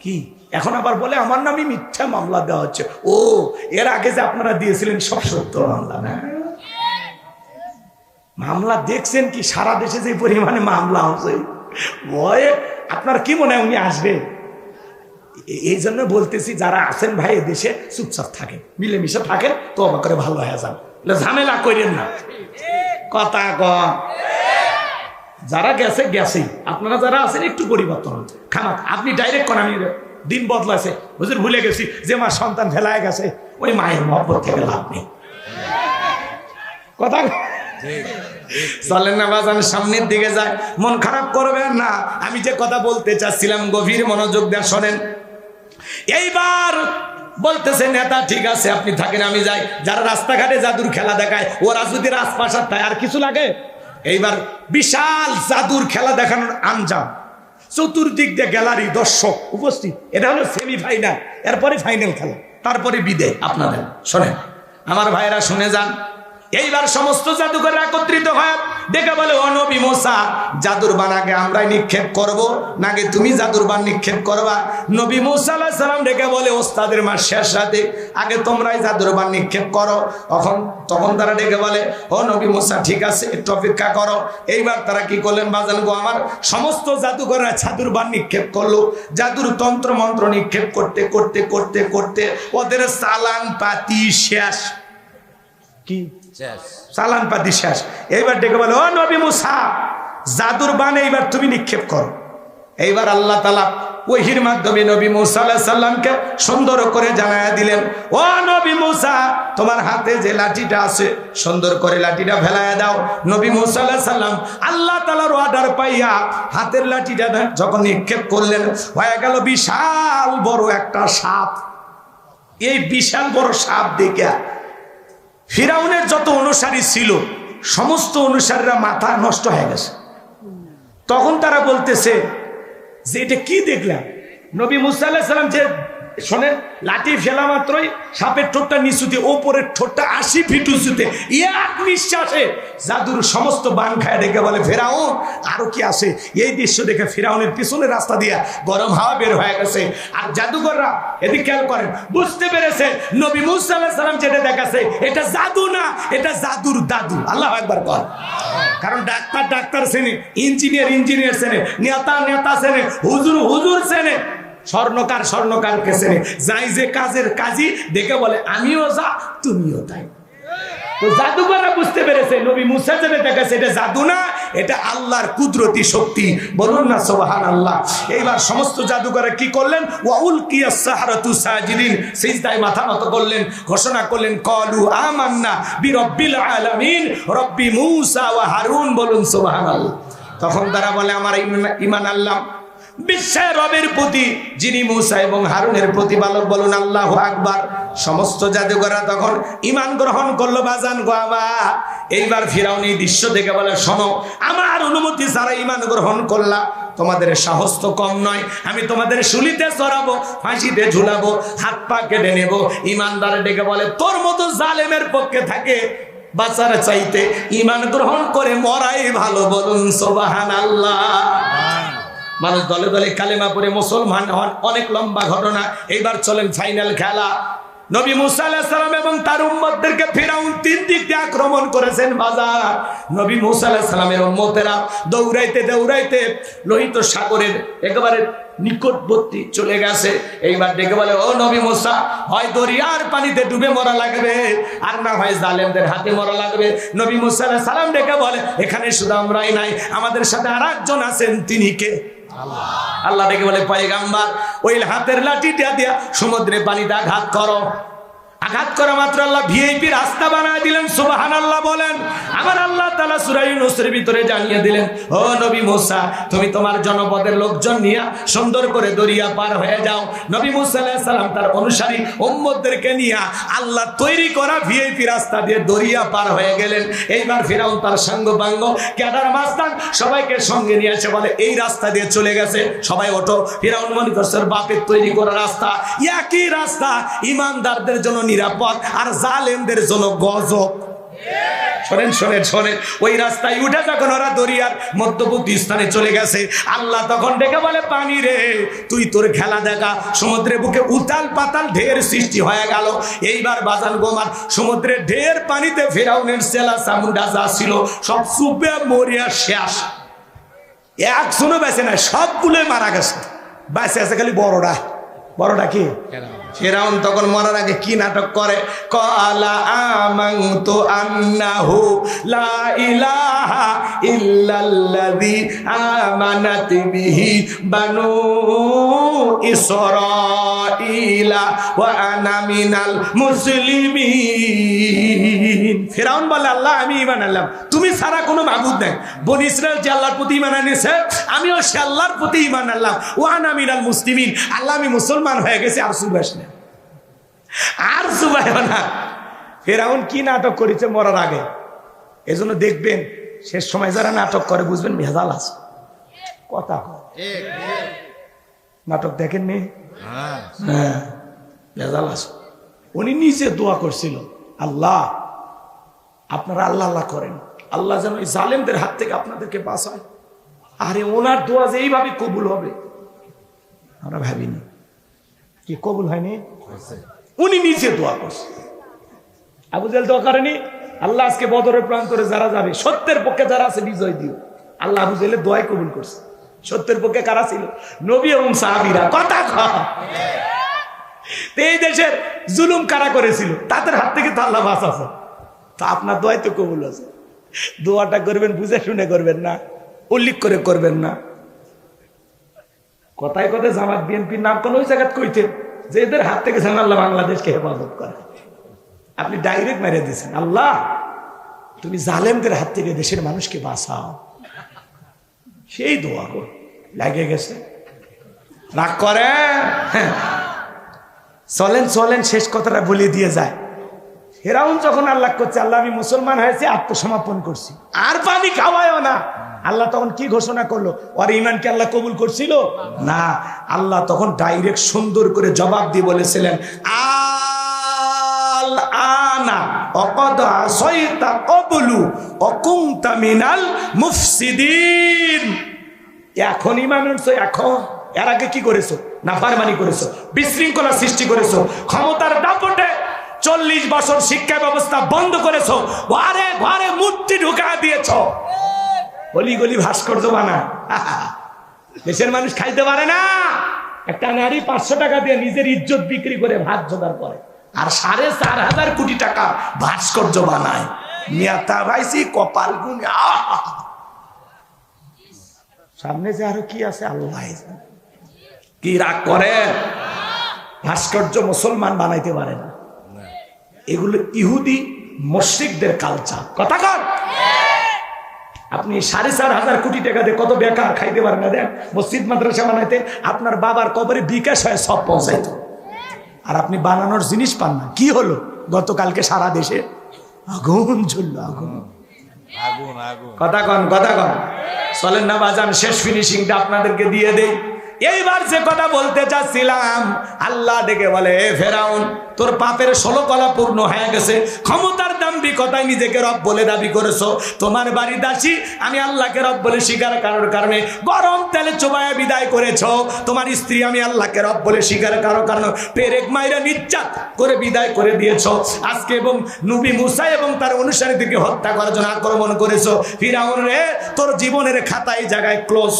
Speaker 1: কি এখন আবার বলে আমার নামে মিথ্যা মামলা দেওয়া হচ্ছে। ও এর আগে যে আপনারা দিয়েছিলেন সব সত্য মামলা না? মামলা দেখছেন কি সারা দেশে যে পরিমাণে মামলা হচ্ছে, ভয়ে আপনার কি মনে হয় উনি আসবে? এই জন্য বলতেছি যারা আছেন ভাই এদেশে চুপচাপ থাকেন, মিলেমিশে থাকেন, তো অবাক করে ভালো হয়ে যান, ঝামেলা করেন না। কথা কন, যারা গেছে গেছেই, আপনারা যারা আছেন একটু পরিবর্তন হন। খানা আপনি ডাইরেক্ট কোন আমি দিন বদলাছে হুজুর ভুলে গেছি যে মা সন্তান ফেলায় গেছে, ওই মায়ের মহব্বত থেকে লাভ নেই। কথা চলেন না বাজান, সামনের দিকে যায়, মন খারাপ করবেন না। আমি যে কথা বলতে চাচ্ছিলাম গভীর মনোযোগ দিয়ে শোনেন। এইবার বলতেছে নেতা ঠিক আছে আপনি থাকেন আমি যাই। যারা রাস্তাঘাটে জাদুর খেলা দেখায় ওরা যদি রাজপ্রাসাদ পায় আর কিছু লাগে? এইবার বিশাল জাদুর খেলা দেখানোর আঞ্জাম, চতুর্দিক দিয়ে গ্যালারি, দর্শক উপস্থিত। এটা হলো সেমিফাইনাল, এরপরে ফাইনাল খেলা, তারপরে বিদায়। আপনাদের শোনেন আমার ভাইয়েরা, শুনে যান। এইবার সমস্ত জাদুঘর একত্রিত হয়, দেখে বলে ও নবী মুসা, জাদুর বান আগে আমরাই নিক্ষেপ করব নাকি তুমি জাদুর বান নিক্ষেপ করবা? নবী মুসা আলাইহিস সালাম ডেকে বলে ওস্তাদের মা শেষ রাতে আগে তোমরাই জাদুর বান নিক্ষেপ করো। তখন তারা ডেকে বলে ও নবী মুসা ঠিক আছে একটু অপেক্ষা করো। এইবার তারা কি করলেন বাজান গো আমার, সমস্ত জাদুঘররা জাদুর বান নিক্ষেপ করলো। জাদুর তন্ত্র মন্ত্র নিক্ষেপ করতে করতে করতে করতে ওদের চালান পাতি শেষ। কি চালান পাতি শেষ। এইবার ডেকে বলে ও নবী মুসা, জাদুর বান এইবার তুমি নিক্ষেপ করো। এইবার আল্লাহ তাআলা ওহীর মাধ্যমে নবী মুসা আলাইহিস সালামকে সুন্দর করে জানায়া দিলেন, ও নবী মুসা তোমার হাতে যে লাঠিটা আছে সুন্দর করে লাঠিটা ফেলায়া দাও। নবী মুসা আলাইহিস সালাম আল্লাহ তাআলার অর্ডার পাইয়া হাতের লাঠিটা যখন নিক্ষেপ করলেন, হয়ে গেল বিশাল বড় একটা সাপ। এই বিশাল বড় সাপ দেখে ফিরাউনের যত অনুসারী ছিল সমস্ত অনুসারীরা মাথা নষ্ট হয়ে গেছে। তখন তারা বলতেছে যে এটা কি দেখলাম? নবী মুসা আলাইহিস সালাম যে শোনেন লাঠি ফেলা মাত্রই সাপের ঠোঁটটা নিচুতে, ওপরের ঠোঁটটা 80 ফিট উঁচুতে, এক নিঃশ্বাসে জাদুর সমস্ত বান খায়। ডেকে বলে ফেরাউন আরো কি আছে? এই দৃশ্য দেখে ফিরাউনের পিছনের রাস্তা দিয়া গরম হাওয়া বের হয়ে গেছে। আর জাদুঘররা এদিক খেয়াল করেন, বুঝতে পেরেছে নবী মুসা আলাইহিস সালাম যেটা দেখাছে এটা জাদু না, এটা জাদুর দাদু। আল্লাহু আকবার কর। কারণ ডাক্তার চেনে, ইঞ্জিনিয়ার চেনে, নেতা চেনে, হুজুর চেনে, স্বর্ণকারকে চেনে। যাই যে কাজের কাজী দেখে বলে আমিও যা তুমিও তাই। তো জাদুকররা বুঝতে পেরেছে নবী মুসা যেটা দেখাচ্ছে এটা জাদু না, এটা আল্লাহর কুদরতি শক্তি। বলুন না সুবহানাল্লাহ। এইবার সমস্ত জাদুকররা কি করলেন? ওয়াউলকিয়াস সাহারাতু সাজিদিন, সিজদায় মাথা নত করলেন, ঘোষণা করলেন ক্বালু আমান্না বিরাব্বিল আলামিন রব্বি মুসা ওয়া হারুন। বলুন সুবহানাল্লাহ। তখন তারা বলে আমরা ঈমান আনলাম বিশ্বের রবের প্রতি, যিনি মুসা এবং হারুনের প্রতিপালক। বলুন আল্লাহু আকবার। সমস্ত জাদুকররা তখন ঈমান গ্রহণ করলো। বাজান গো আমার, এইবার ফিরাউন এই দৃশ্য দেখে বলে শোনো, আমার অনুমতি ছাড়া ঈমান গ্রহণ করলা, তোমাদের সাহস তো কম নয়, আমি তোমাদের শুলিতে চড়াবো, ফাঁসিতে ঝুলাবো, হাত পা কেটে নেব। ঈমানদার ডেকে বলে তোর মতো জালেমের পক্ষে থাকে বাঁচার চাইতে ঈমান গ্রহণ করে মরাই ভালো। বলুন সুবহানাল্লাহ। মানুষ দলে দলে কালেমা পড়ে মুসলমান হন, অনেক লম্বা ঘটনা। এইবার চলেন ফাইনাল খেলা। নবী মুসা আলাইহিস সালাম এবং তার উম্মতদেরকে ফিরাউন তিন দিক দিয়ে আক্রমণ করেছেন। বাজার নবী মুসা আলাইহিস সালামের উম্মতেরা দৌড়াইতে দৌড়াইতে লোহিত সাগরের একেবারে নিকটবর্তী চলে গেছে। এইবার ডেকে বলে ও নবী মুসা, হয় দরিয়ার পানিতে ডুবে মরা লাগবে, আর না হয় জালেমদের হাতে মরা লাগবে। নবী মুসা আলাইহিস সালাম ডেকে বলে এখানে শুধু আমরাই নাই, আমাদের সাথে আরেকজন আছেন। তিনি কে? আল্লাহ ডেকে বলে পয়গাম্বার, ওই হাতের লাঠিটা দিয়া সমুদ্রে পানিতে আঘাত করো। আঘাত করা মাত্র আল্লাহ ভিআইপি রাস্তা বানায় দিলেন। সুবহানাল্লাহ বলেন। আমার আল্লাহ তাআলা সূরা ইউনূসের ভিতরে জানিয়ে দিলেন, ও নবী মুসা, তুমি তোমার জনপদের লোকজন নিয়ে সুন্দর করে দরিয়া পার হয়ে যাও। নবী মুসা আলাইহিস সালাম তার অনুসারী উম্মতদেরকে নিয়ে আল্লাহ তৈরি করা ভিআইপি রাস্তা দিয়ে দরিয়া পার হয়ে গেলেন। এইবার ফিরাউন তার সাঙ্গপাঙ্গ ক্যাডার মাস্তান সবাইকে সঙ্গে নিয়ে এসে বলে এই রাস্তা দিয়ে চলে গেছে, সবাই ওঠো। ফিরাউন মনে করছে বাপের তৈরি করা রাস্তা, একই রাস্তা ঈমানদারদের জন্য নিরাপদ আর জালেমদের জন্য গজব। শোনেন শোনেন শোনেন, ওই রাস্তায় উঠে যখন ওরা দরিয়ার মধ্যবর্তী স্থানে চলে গেছে, আল্লাহ তখন ডেকে বলে পানি রে, তুই তোর খেলা দেখা। সমুদ্রের বুকে উতাল পাতাল ঢের সৃষ্টি হয়ে গেল। এইবার বাজান গোমার সমুদ্রের ঢের পানিতে ফিরাউনের সেলা চামুন্ডা যা ছিল সব চুপে মরিয়া শেষ। একজনও বেঁচে নাই, সবগুলো মারা গেছে। বেঁচে আছে খালি বড়টা। বড়টা কি? ফিরাউন তখন মরার আগে কি নাটক করে? ক্বালা আমানতু আন্নাহু লা ইলাহা ইল্লাল্লাযী আমানাত বিহি বানু ইসরাঈলা ওয়া আনা মিনাল মুসলিমিন। ফিরাউন বলে আল্লাহ আমি ঈমান আনলাম, তুমি ছাড়া কোনো মাবুদ নাই। বনি ইসরাঈল যে আল্লাহর প্রতি ঈমান এনেছে, আমিও সে আল্লাহর প্রতি ঈমান আনলাম। ওয়া আনা মিনাল মুসলিমিন, আল্লাহ আমি মুসলমান হয়ে গেছি। আর সুবাস না, আর সুবাই না। ফিরাউন কি নাটক করেছে মরার আগে। এজন্য দেখবেন শেষ সময় যারা নাটক করে বুঝবেন ভেজাল আছে। কথা নাটক দেখেননি? হ্যাঁ, ভেজাল আছে। উনি নিজে দোয়া করছিল, আল্লাহ আপনারা আল্লাহ আল্লাহ করেন, আল্লাহ যেন এই জালেমদের হাত থেকে আপনাদেরকে বাঁচায়। আরে ওনার দোয়া যে এইভাবে কবুল হবে আমরা ভাবিনি। কি কবুল হয়নি? উনি নিজে দোয়া করছে। আবু জাহেল দোয়া করেনি, আল্লাহ আজকে বদরের প্রান্তরে যারা যাবে, সত্যের পক্ষে যারা আছে বিজয় দিও। আল্লাহ আবু জাহেলের দোয়াই কবুল করছে। সত্যের পক্ষে কারা ছিল? নবী এবং সাহাবীরা। কথা এই দেশের জুলুম কারা করেছিল, তাদের হাত থেকে তো আল্লাহ বাঁচাছে। তো আপনার দোয়াই তো কবুল আছে। দোয়াটা করবেন বুঝে শুনে করবেন না, উল্লেখ করে করবেন না। কথায় কথায় জামাত বিএনপির নাম কোন ওই জায়গায় কইতেন যে এদের হাত থেকে যেন আল্লাহ বাংলাদেশকে হেফাজত করে। আপনি ডাইরেক্ট মেরে দিয়েছেন, আল্লাহ তুমি জালেমদের হাত থেকে দেশের মানুষকে বাঁচাও। সেই দোয়া গো লাগে গেছে। রাগ করে চলেন চলেন, শেষ কথাটা বলে দিয়ে যায়। ফিরাউন যখন আল্লাহ করছে, আল্লাহ আমি মুসলমান হয়েছি, আত্মসমর্পণ করছি, আর পানি খাওয়ায়ও না। আল্লাহ তখন কি ঘোষণা করলো? ওর ঈমানকে আল্লাহ কবুল করছিল না। আল্লাহ তখন ডাইরেক্ট সুন্দর করে জবাব দিয়ে বলেছিলেন, আল আনা অকদ আসাইতা ক্বাবলু ওয়া কুনতা মিনাল মুফসিদিন। এখন ঈমান আনছো, এখন এর আগে কি করেছো? নাফরমানি করেছো, বিশৃঙ্খলা সৃষ্টি করেছো, ক্ষমতার দাপটে 40 বছর শিক্ষা ব্যবস্থা বন্ধ করেছো, ঘরে ঘরে মূর্তি ঢুকা দিয়েছো, গলি গলি ভাস্কর্য বানা। দেশের মানুষ খাইতে পারে না। একটা নারী 500 টাকা দিয়ে নিজের ইজ্জত বিক্রি করে ভাত জোগাড় করে, আর 4,500 কোটি টাকা ভাস্কর্য বানায়। মিয়াতা ভাইসি কপাল গুণ। সামনে যে আরো কি আছে আল্লাহ জানে। কি রাগ করে? ভাস্কর্য মুসলমান বানাইতে পারে না, এগুলো ইহুদি মুশরিকদের কালচার। কথা কর। আপনি 4,500 কোটি টাকা দিয়ে কত বেকার খাইতে পারেন না। দেন মসজিদ মাদ্রাসা বানাইতে আপনার বাবার কবরে বিকাশ হয়ে সব পৌঁছাইতো, আর আপনি বানানোর জিনিস পান না। কি হলো? গতকালকে সারা দেশে আগুন জ্বললো, আগুন। কথা কন, কথা কন। চলেন না বাজান, শেষ ফিনিশিংটা আপনাদেরকে দিয়ে দেই। এইবার যে কথা বলতে চাচ্ছিলাম, আল্লাহ ডেকে বলে, এ ফেরাউন, তোর পাপের 16 কলা পূর্ণ হয়ে গেছে। ক্ষমতার দাম্ভিকতায় নিজেকে রব বলে দাবি করেছো। তোমার বাড়ি দাসী আমি আল্লাহকে রব বলে স্বীকার করার কারণে গরম তেলে চোবায়া বিদায় করেছো। তোমার স্ত্রী আমি আল্লাহকে রব বলে স্বীকার করার কারণে পেরেক মাইরা নির্যাত করে বিদায় করে দিয়েছো। আজকে এবং নবী মুসা এবং তার অনুসারীদেরকে হত্যা করার জন্য আক্রমণ করেছো। ফিরাউন রে, তোর জীবনের খাতা এই জায়গায় ক্লোজ।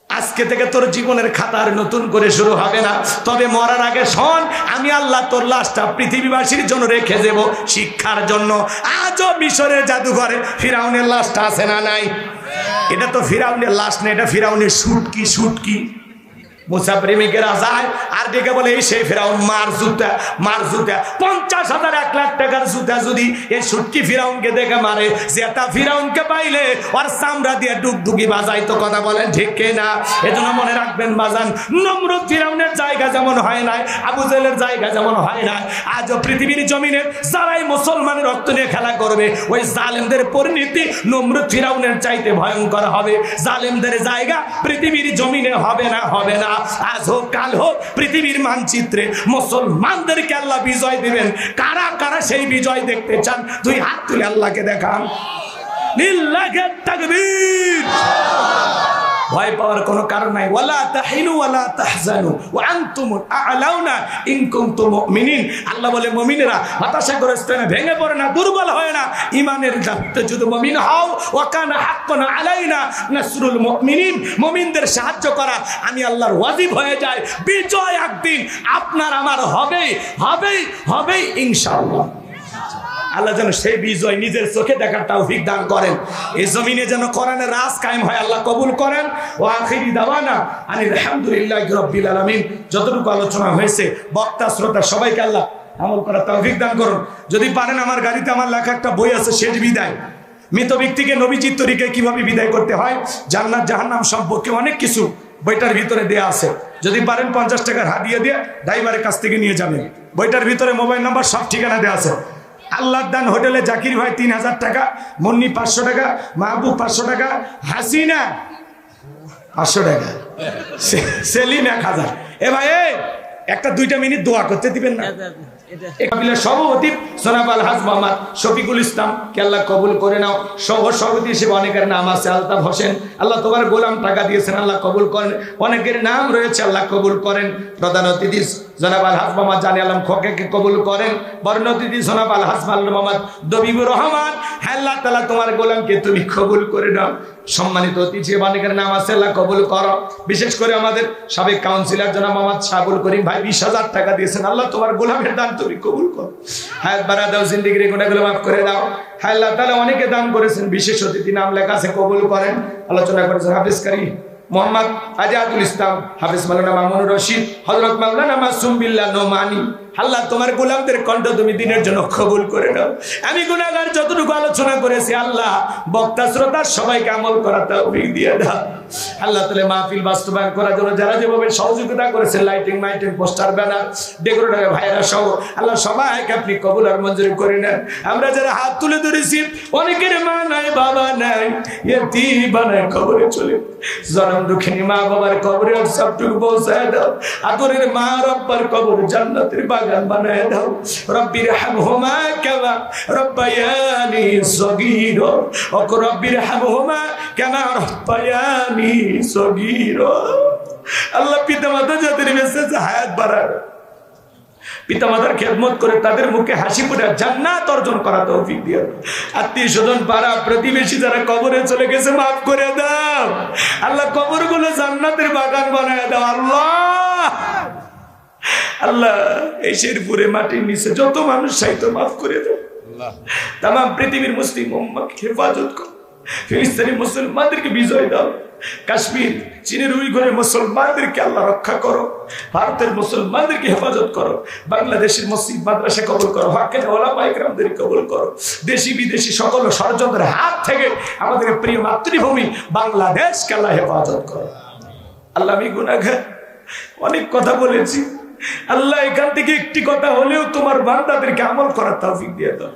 Speaker 1: আজকে থেকে তোর জীবনের খাতা আর নতুন করে শুরু হবে না। তবে মরার আগে শোন, আমি আল্লাহ তোর লাশটা পৃথিবীবাসীর জন্য রেখে দেব শিক্ষার জন্য। আজও মিশরের জাদুঘরে ফিরাউনের লাশটা আছে না নাই? এটা তো ফিরাউনের লাশ না, এটা ফিরাউনের সুটকি। সুটকি মুসা প্রেমিকেরা যায় আর ডেকে বলে, এই সেই ফিরাউন, মার জুতা, মার জুতা। 50,000 1 লাখ টাকার জুতা যদি এই সুটকি ফিরাউনকে দেখে মারে, যেটা ফিরাউনকে পাইলে ওর চামড়া দিয়ে ডুগডুগি বাজাই। তো কথা বলেন ঠিক না? এজন্য মনে রাখবেন বাজান, নমরুদ ফিরাউনের জায়গা যেমন হয় নাই, আবু জেহেলের জায়গা যেমন হয় নাই, আজও পৃথিবীর জমিনে যারাই মুসলমানের রক্ত নিয়ে খেলা করবে, ওই জালেমদের পরিণতি নমরুদ ফিরাউনের চাইতে ভয়ঙ্কর হবে। জালেমদের জায়গা পৃথিবীর জমিনে হবে না, হবে না। আজ হোক কাল হোক পৃথিবীর মানচিত্রে মুসলমানদেরকে আল্লাহ বিজয় দিবেন। কারা কারা সেই বিজয় দেখতে চান? 2 হাত তুলে আল্লাহকে দেখান। লিল্লাহি তাকবীর। ভয় পাওয়ার কোনো কারণ নাই। ওয়ালা তাহিনু ওয়ালা তাহজানু ওয়া আনতুমুল আ'লাউনা ইন কুনতুম মুমিনিন। আল্লাহ বলে, মুমিনেরা হতাশাগ্রস্ত না, ভেঙে পড়ে না, দুর্বল হয় না। ঈমানের দায়িত্বে যদি মুমিন হও, ওয়া কানা হাক্কান আলাইনা নাসরুল মুমিনিন। মুমিনদের সাহায্য করা আমি আল্লাহর ওয়াজিব হয়ে যায়। বিজয় একদিন আপনার আমার হবেই, হবেই, হবেই ইনশাআল্লাহ। আল্লাহ যেন সেই বিজয় নিজের চোখে দেখার তৌফিক দান করেন। এই জমিনে যেন কোরআনের রাজ কায়েম হয়, আল্লাহ কবুল করেন। ওয়া আখিরি দাওয়ানা আনিল হামদুলিল্লাহি রাব্বিল আলামিন। যতটুকু আলোচনা হয়েছে, বক্তা শ্রোতা সবাইকে আল্লাহ আমল করার তৌফিক দান করুন। যদি পারেন, আমার গাড়িতে আমার লেখা একটা বই আছে, শেষ বিদায়। মৃত ব্যক্তিকে নবীজির তরিকায় কিভাবে বিদায় করতে হয়, জান্নাত জাহান্নাম সম্পর্কে অনেক কিছু বইটার ভিতরে দেয়া আছে। যদি পারেন 50 টাকার হাদিয়া দিয়ে ড্রাইভারের কাছ থেকে নিয়ে যাবেন। বইটার ভিতরে মোবাইল নাম্বার সব ঠিকানা দেওয়া আছে। আল্লাহর দান হোটেলে জাকির ভাই 3000 টাকা, মুন্নি 500 টাকা, মাহবুব 500 টাকা, হাসিনা 500 টাকা, সেলিম 1000। এ ভাই, একটা 2টা মিনিট দোয়া করতে দিবেন না? সভাপতি জনাব আলহাজ মোহাম্মদ শফিকুল ইসলাম কে আল্লাহ কবুল করে নাও। সভাপতি হিসেবে অনেকের নাম আছে, আলতাফ হোসেন, আল্লাহ তোমার গোলাম টাকা দিয়েছেন, আল্লাহ কবুল করেন। অনেকের নাম রয়েছে, আল্লাহ কবুল করেন। প্রধান অতিথি জনাব আলহাজ মোহাম্মদ জানি আলম খোকাকে কবুল করেন। বর্ণ অতিথি জনাব আলহাজ মোহাম্মদ দবিবুর রহমান, হ্যাঁ আল্লাহ তাআলা তোমার গোলামকে তুমি কবুল করে নাও। সম্মানিত অতিথি অনেকের নাম আছে, আল্লাহ কবুল করো। বিশেষ করে আমাদের সাবেক কাউন্সিলর জনাব মোহাম্মদ শাহুল করিম ভাই 20,000 টাকা দিয়েছেন, আল্লাহ তোমার গোলামের দান তুমি কবুল করো। হায়াত বাড়া দাও, জিন্দেগির গুনাহগুলো মাফ করে দাও। হ্যাঁ আল্লাহ তাআলা অনেকে দান করেছেন, বিশেষ অতিথি নাম লেখা আছে, কবুল করেন। আলোচনা করেছেন হাফিজ কারি মোহাম্মদ আজাদুল ইসলাম, হাফিজ মাওলানা মামুনুর রশিদ, হযরত মাওলানা মাসুম বিল্লাহ নোমানি। আল্লাহ তোমার গোলামদের কণ্ঠ তুমি দিনের জন্য কবুল করে নাও। আমি গুনাহগার যতটুকু আলোচনা করেছি, আল্লাহ বক্তা শ্রোতা সবাইকে আমল করার তৌফিক দিয়ে দাও। আল্লাহ তাআলা মাহফিল বাস্তবায়ন করার জন্য যারা যেভাবে সহযোগিতা করেছেন, লাইটিং মাইটিং পোস্টার ব্যানার ডেকোরেটর ভাইরা সহ, আল্লাহ সবাইকে আপনি কবুল আর মঞ্জুর করে নেন। আমরা যারা হাত তুলে ধরেছি, অনেকের মা নাই, বাবা নাই, ইতিম বানায় কবরে চলে, জনম দুঃখিনী মা বাবার কবরে সবটুকু পৌঁছায় দাও। আদরের মা রব্বার কবর জান্নাতের বাগান বানায় দাও। রব্বির হামহুমা কামা রব্বায়ানি সগীরা, ও রব্বির হামহুমা কামা রব্বায়ানি সগীরা। আল্লাহ পিতামাতা যাদের বেঁচে হায়াত বাড়ায়, পিতামাতার খেদমত করে তাদের মুখে হাসি ফুটে জান্নাত অর্জন করা তৌফিক দিও। আত্মীয় স্বজন পাড়া প্রতিবেশী যারা কবরে চলে গেছে, মাফ করে দাও। আল্লাহ কবরগুলো জান্নাতের বাগান বানায় দাও। আল্লাহ আল্লাহ এই শেরপুরে মাটির নিচে যত মানুষ চাইতো মাফ করে দাও। তাম পৃথিবীর মুসলিম উম্মাহকে হেফাজত করো, ফিলিস্তিনি মুসলমানদেরকে বিজয় দাও, কাশ্মীর চীনের উইঘুরের মুসলমানদেরকে আল্লাহ রক্ষা করো, ভারতের মুসলমানদেরকে হেফাজত করো, বাংলাদেশের মসজিদ মাদ্রাসা কবুল করো, হাক্কানি ওলামা ইকরামদের কবুল করো, দেশি বিদেশি সকল ষড়যন্ত্রের হাত থেকে আমাদের প্রিয় মাতৃভূমি বাংলাদেশকে আল্লাহ হেফাজত করো। আল্লাহ আমি গুনাহগার, অনেক কথা বলেছি আল্লাহ, এখান থেকে একটি কথা হলেও তোমার বান্দাদেরকে আমল করার তৌফিক দিয়ে দাও।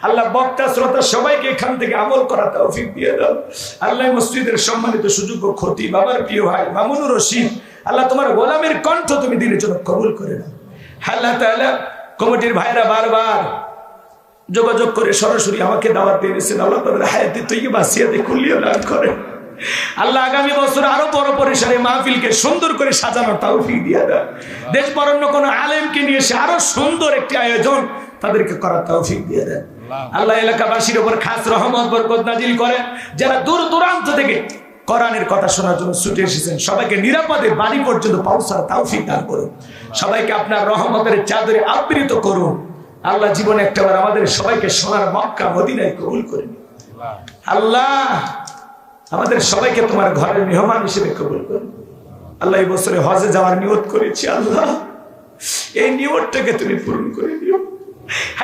Speaker 1: আল্লাহ বক্তা শ্রোতা সবাইকে এখান থেকে আমল করার তৌফিক দিয়ে দাও। আল্লাহ মসজিদের সম্মানিত সুযোগ্য খতিব বাবার প্রিয় ভাই মামুনুর রশিদ, আল্লাহ তোমার গোলামের কণ্ঠ তুমি দিনের জন্য কবুল করে নাও। আল্লাহ তাআলা কমিটির ভাইরা বারবার যোগাযোগ করে সরাসরি আমাকে দাওয়াত দিয়েছেন, আল্লাহ তাদের হায়াতে তৈয়বা সিয়াতে কুল্লিয়া দান করেন। আল্লাহ আগামী বছর আরো বড় পরিসরে মাহফিলকে সুন্দর করে সাজানোর তৌফিক দিয়ে দেন। দেশ বরেণ্য কোন আলেমকে নিয়ে এসে আরো সুন্দর একটি আয়োজন তাদেরকে করার তৌফিক দিয়ে দেন। আল্লাহ এলাকাবাসীর উপর খাস রহমত বরকত নাজিল করেন। যারা দূর দূরান্ত থেকে কোরআনের কথা শোনার জন্য ছুটে এসেছেন সবাইকে নিরাপদে বাড়ি পর্যন্ত পৌঁছার তৌফিক দান করুন। সবাইকে আপনার রহমতের চাদরে আবৃত করুন। আল্লাহ জীবনে একটাবার আমাদের সবাইকে সোনার মক্কা মদিনায় কবুল করে নিন। আল্লাহ আমাদের সবাইকে তোমার ঘরের মেহমান হিসেবে কবুল করুন। আল্লাহ এই বছরে হজে যাওয়ার নিয়ত করেছি, আল্লাহ এই নিয়তটাকে তুমি পূরণ করে দিও।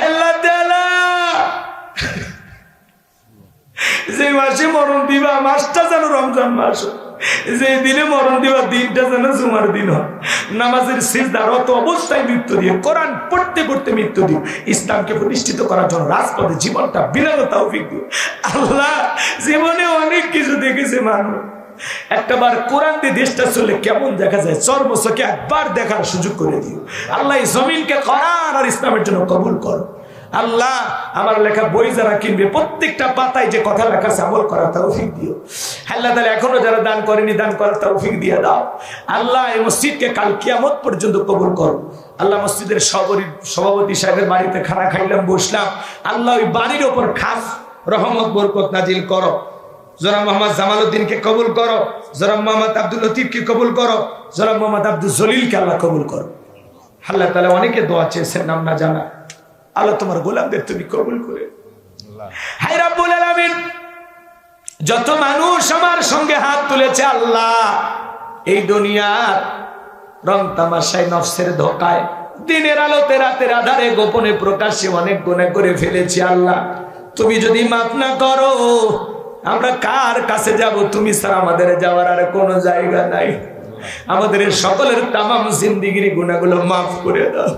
Speaker 1: আল্লাহ তাআলা যে মাসে মরণ দিবা মাসটা যেন রমজান মাস, যে দিনে মরণ দিবা দিনটা যেন জুমার দিন হয়, নামাজের সিজদারত অবস্থায় মৃত্যু দিও, কোরআন পড়তে পড়তে মৃত্যু দিও, ইসলামকে প্রতিষ্ঠিত করার জন্য রাজপথে জীবনটা বিলানো তৌফিক দিও। আল্লাহ জীবনে অনেক কিছু দেখেছে মানুষ, একটাবার কোরআন দিয়ে দেশটা চলে কেমন দেখা যায় চর্মচোখে একবার দেখার সুযোগ করে দিও। আল্লাহ এই জমিনকে কোরআন আর ইসলামের জন্য কবুল করো। আল্লাহ আমার লেখা বই যারা কিনবে প্রত্যেকটা পাতায় যে কথা লেখা আছে আমল করার তৌফিক দিও। আল্লাহ তাআলা এখনো যারা দান করেনি দান করার তৌফিক দিয়ে দাও। আল্লাহ এই মসজিদকে কাল কিয়ামত পর্যন্ত কবুল করো। আল্লাহ মসজিদের সভাপতি সাহেবের বাড়িতে খানা খাইলাম বসলাম, আল্লাহ ওই বাড়ির ওপর খাস রহমত বরকত নাজিল করো। জনাব মোহাম্মদ জামালউদ্দিনকে কবুল করো, জনাব মোহাম্মদ আব্দুল লতিফকে কবুল করো, জনাব মোহাম্মদ আব্দুল জলিলকে আল্লাহ কবুল করো। আল্লাহ তাআলা অনেকে দোয়া চেয়েছেন নাম না জানা, আল্লাহ তোমার গোলামদের তুমি কবুল করে। হায় রাব্বুল আলামিন যত মানুষ আমার সঙ্গে হাত তুলেছে আল্লাহ এই দুনিয়ার রং তামাশায় নফসের ধোকায় দিনের আলোতে রাতের আধারে গোপনে প্রকাশ্যে অনেক গুনাহ করে ফেলেছি। আল্লাহ তুমি যদি মাফ না করো আমরা কার কাছে যাব? তুমি ছাড়া আমাদের যাওয়ার আর কোনো জায়গা নাই। আমাদের সকলের তামাম জিন্দেগির গুনাহগুলো মাফ করে দাও।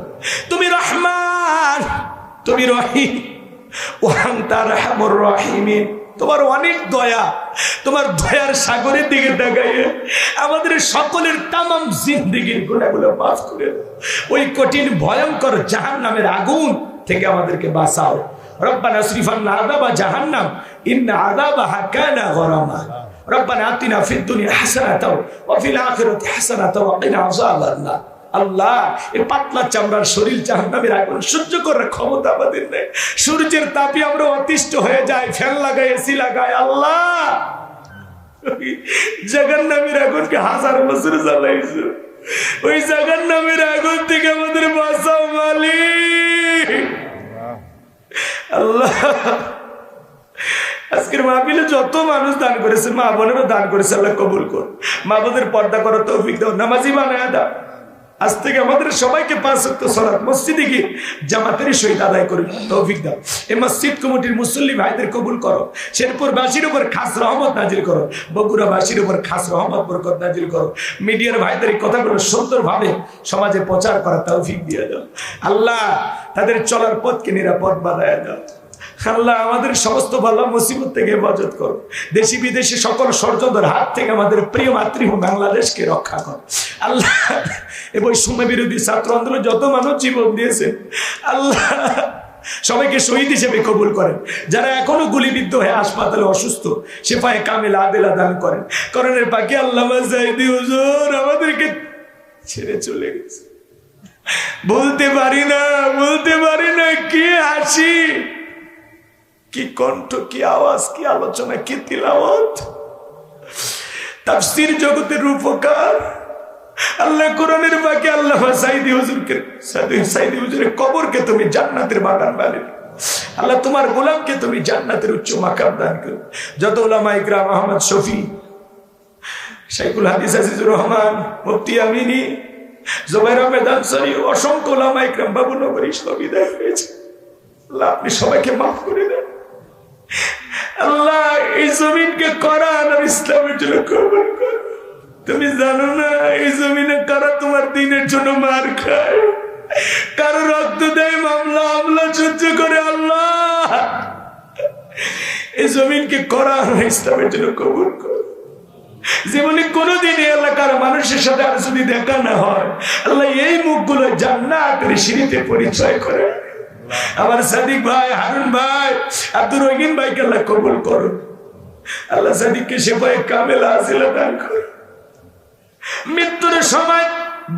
Speaker 1: তুমি রহমান, তুমি রহিম, ওয়া আনতা আরহামুর রাহিমিন। তোমার অনেক দয়া, তোমার দয়ার সাগরের দিকে তাকাইয়ে আমাদের সকলের তামাম জিন্দেগির গুনাহগুলো মাফ করে দাও। ওই কঠিন ভয়ঙ্কর জাহান্নামের আগুন থেকে আমাদেরকে বাঁচাও। রব্বানা আসরিফ আন্না আযাবা জাহান্নাম ইন্না আযাবাহা কানা গরামা। রব্বানা আতিনা ফিদ দুনিয়া হাসানাতাও ওয়া ফিল আখিরাতি হাসানাতাও ওয়া কিনা আযাবান নার। আল্লাহ এই পাতলা চামড়ার শরীর জাহান্নামের আগুন সহ্য করার ক্ষমতা আমাদের নেই। সূর্যের তাপে আমরা অতিষ্ঠ হয়ে যাই, ফ্যান লাগাই এসি লাগাই। আল্লাহ জাহান্নামের আগুনকে হাজার বছর জ্বালাইছো, ওই জাহান্নামের আগুন থেকে আমাদের বাঁচাও মালিক। আল্লাহ আজকের মাহফিলে যত মানুষ দান করেছে, মা বোনেরও দান করেছে, আল্লাহ কবুল কর। মা বোনের পর্দা করো তৌফিক দাও, নামাজি বানায় দাও। আজ থেকে আমাদের সবাইকে 5 ওয়াক্ত সালাত মসজিদে গিয়ে জামাতের সহিত আদায় করি তৌফিক দাও। এই মসজিদ কমিটির মুসল্লি ভাইদের কবুল করো। শেরপুরবাসীর উপর খাস রহমত নাজিল করো, বগুড়াবাসীর উপর খাস রহমত বরকত নাজিল করো। মিডিয়ার ভাইদের এই কথাগুলো সুন্দরভাবে সমাজে প্রচার করার তৌফিক দিয়ে দাও। আল্লাহ তাদের চলার পথকে নিরাপদ বানায় দাও। আল্লাহ আমাদের সমস্ত বালা মুসিবত থেকে হেফাজত করো। দেশি বিদেশি সকল ষড়যন্ত্রের হাত থেকে আমাদের প্রিয় মাতৃভূমি বাংলাদেশকে রক্ষা করো। আল্লাহ এই বৈষম্য বিরোধী ছাত্র আন্দোলনে যত মানুষ জীবন দিয়েছে আল্লাহ সবাইকে শহীদ হিসেবে কবুল করেন। যারা এখনো গুলিবিদ্ধ হয়ে হাসপাতালে অসুস্থ শেফায়ে কামিল আদেলা দান করেন। করণের পাখি আল্লামা সাইদি হুজুর আমাদেরকে ছেড়ে চলে গেছে। বলতে পারি না কি হাসি, কি কণ্ঠ, কি আওয়াজ, কি আলোচনা, কি তিলাওয়াত। তাফসীর জগতের রূপকার আল্লাহ কোরআনের বাকি আল্লাহ সাইদি হুজুরকে সাইদি হুজুরের কবরকে তুমি জান্নাতের বাগান বানিয়ে আল্লাহ তোমার গোলামকে তুমি জান্নাতের উচ্চ মাকাম দান করো। যত উলামা ইকরাম আহমদ শফি শাইখুল হাদিস আজিজুর রহমান মুফতি আমিনী জুবাইর আহমেদ আনসারী অসংখ্য উলামা ইকরাম বাবু নগরী সব বিদায় হয়েছে। আল্লাহ আপনি সবাইকে মাফ করে দেন। আল্লাহ এই জমিনকে কোরআন আর ইসলামের জন্য কবুল করো। তুমি জানো না এই জমিনে কারা তোমার দিনের জন্য মার খায়, কারো রক্ত দেয়, মামলা আমলা সহ্য করে। আল্লাহ এই জমিনকে কোরআন আর ইসলামের জন্য কবুল করো। জীবনে কোনোদিন এলাকার মানুষের সাথে আর যদি দেখা না হয়, আল্লাহ এই মুখগুলো জান্নাতের সিঁড়িতে পরিচয় করে। আমার সাদিক ভাই, হারুন ভাই, আব্দুর রহিম ভাইকে আল্লাহ কবুল করো। আল্লাহ সাদিককে সেবায়ে কামেলা আজিলা দান করো। মৃত্যুর সময়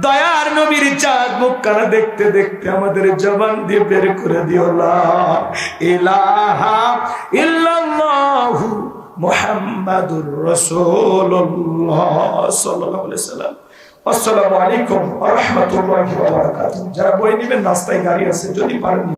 Speaker 1: দয়ার নবীর চাঁদ মুখখানা দেখতে দেখতে আমাদের জবান দিয়ে বের করে দিও লা ইলাহা ইল্লাল্লাহু মুহাম্মাদুর রাসূলুল্লাহ সাল্লাল্লাহু আলাইহি সাল্লাম। আসসালামু আলাইকুম ওয়া রাহমাতুল্লাহি ওয়া বারাকাতুহু। যারা বই নেবেন রাস্তায় গাড়ি আছে, যদি পারেন